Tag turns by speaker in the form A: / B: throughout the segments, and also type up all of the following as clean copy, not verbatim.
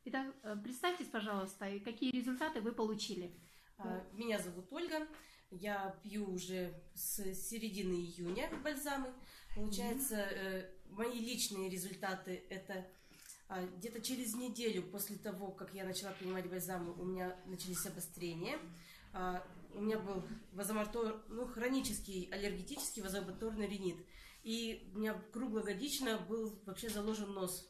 A: Итак, представьтесь, пожалуйста, и какие результаты вы получили.
B: Меня зовут Ольга. Я пью уже с середины июня бальзамы. Получается, мои личные результаты — это где-то через неделю после того, как я начала принимать бальзамы, у меня начались обострения. У меня был хронический аллергетический вазомоторный ринит. И у меня круглогодично был вообще заложен нос.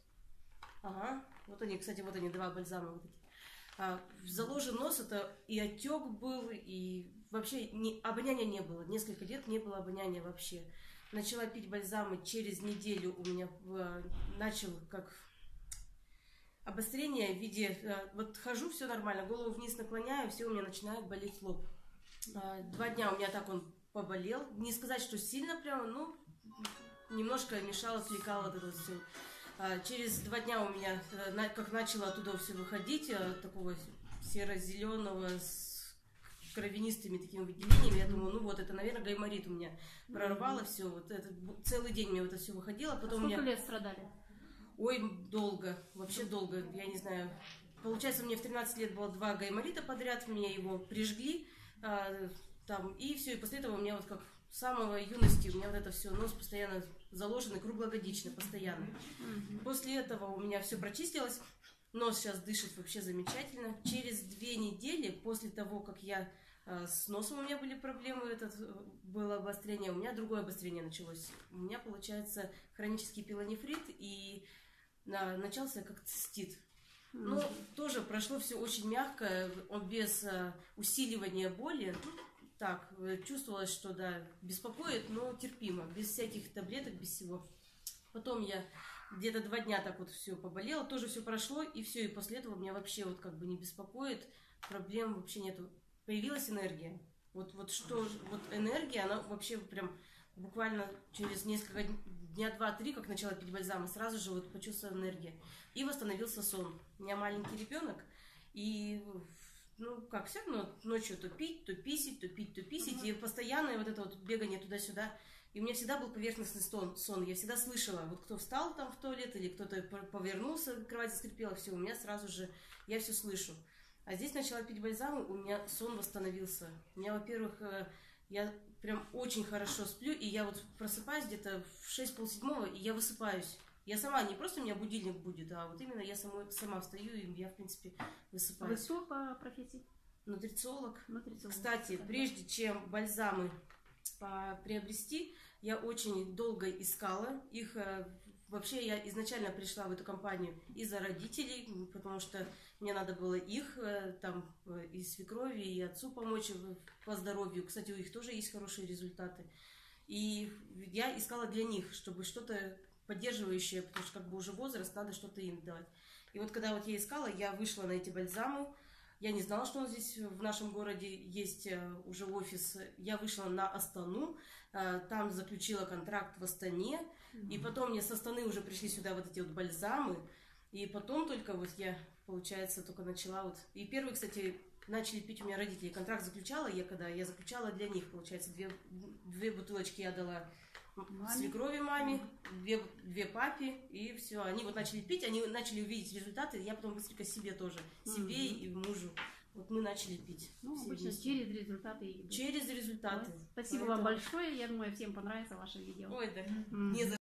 B: Ага, вот они, кстати, вот они, два бальзама вот эти. Заложен нос, это и отек был, и вообще обоняния не было. Несколько лет не было обоняния вообще. Начала пить бальзамы, через неделю у меня начал как обострение в виде... Вот хожу, все нормально, голову вниз наклоняю, все, у меня начинает болеть лоб. 2 дня у меня так он поболел. Не сказать, что сильно прямо, но немножко мешало, отвлекало вот это все. Через 2 дня у меня, как начало оттуда все выходить, такого серо-зеленого с кровянистыми такими выделениями, я думаю, ну вот, это, наверное, гайморит у меня прорвало все. Вот это, целый день мне вот это все выходило. Потом
A: сколько лет страдали?
B: Ой, долго, вообще долго, я не знаю. Получается, мне в 13 лет было 2 гайморита подряд, мне его прижгли, и все, и после этого у меня вот как с самого юности у меня вот это все, нос постоянно заложенный, круглогодично, постоянно. После этого у меня все прочистилось, нос сейчас дышит вообще замечательно. Через 2 недели после того, как я с носом у меня были проблемы, было обострение, у меня другое обострение началось. У меня, получается, хронический пилонефрит, и начался как цистит. Но тоже прошло все очень мягко, без усиливания боли. Так, чувствовалось, что да, беспокоит, но терпимо, без всяких таблеток, без всего. Потом я где-то 2 дня так вот все поболело, тоже все прошло, и все, и после этого меня вообще вот как бы не беспокоит, проблем вообще нету. Появилась энергия. Вот энергия, она вообще прям буквально через несколько дня 2-3, как начала пить бальзамы, сразу же вот почувствовала энергию. И восстановился сон. У меня маленький ребенок, и как все равно ночью то пить, то писить, то пить, то писить, и постоянное вот это вот бегание туда-сюда. И у меня всегда был поверхностный сон. Я всегда слышала, вот кто встал там в туалет, или кто-то повернулся, кровать заскрипела, все, у меня сразу же, я все слышу. А здесь начала пить бальзамы, у меня сон восстановился. У меня, во-первых, я прям очень хорошо сплю, и я вот просыпаюсь где-то в 6:30, и я высыпаюсь. Я сама, не просто у меня будильник будет, а вот именно я сама встаю, и я, в принципе, высыпаюсь.
A: Вы кто по профессии?
B: Нутрициолог. Кстати, прежде чем бальзамы приобрести, я очень долго искала их. Вообще, я изначально пришла в эту компанию из-за родителей, потому что мне надо было их, там, и свекрови, и отцу помочь по здоровью. Кстати, у них тоже есть хорошие результаты. И я искала для них, чтобы что-то поддерживающее, потому что как бы уже возраст, надо что-то им давать. И вот когда вот я искала, я вышла на эти бальзамы. Я не знала, что он здесь в нашем городе есть уже офис. Я вышла на Астану, там заключила контракт в Астане. И потом мне с Астаны уже пришли сюда вот эти вот бальзамы. И потом только вот я, получается, только начала вот... И первые, кстати, начали пить у меня родители. Контракт заключала я заключала для них, получается, 2 бутылочки я дала свекрови маме, 2 папе, и все. Они вот начали пить, они начали увидеть результаты, я потом быстренько себе тоже, себе и мужу. Вот мы начали пить.
A: Обычно через результаты.
B: Через результаты.
A: Спасибо вам большое, я думаю, всем понравится ваше видео.
B: Ой, да, не за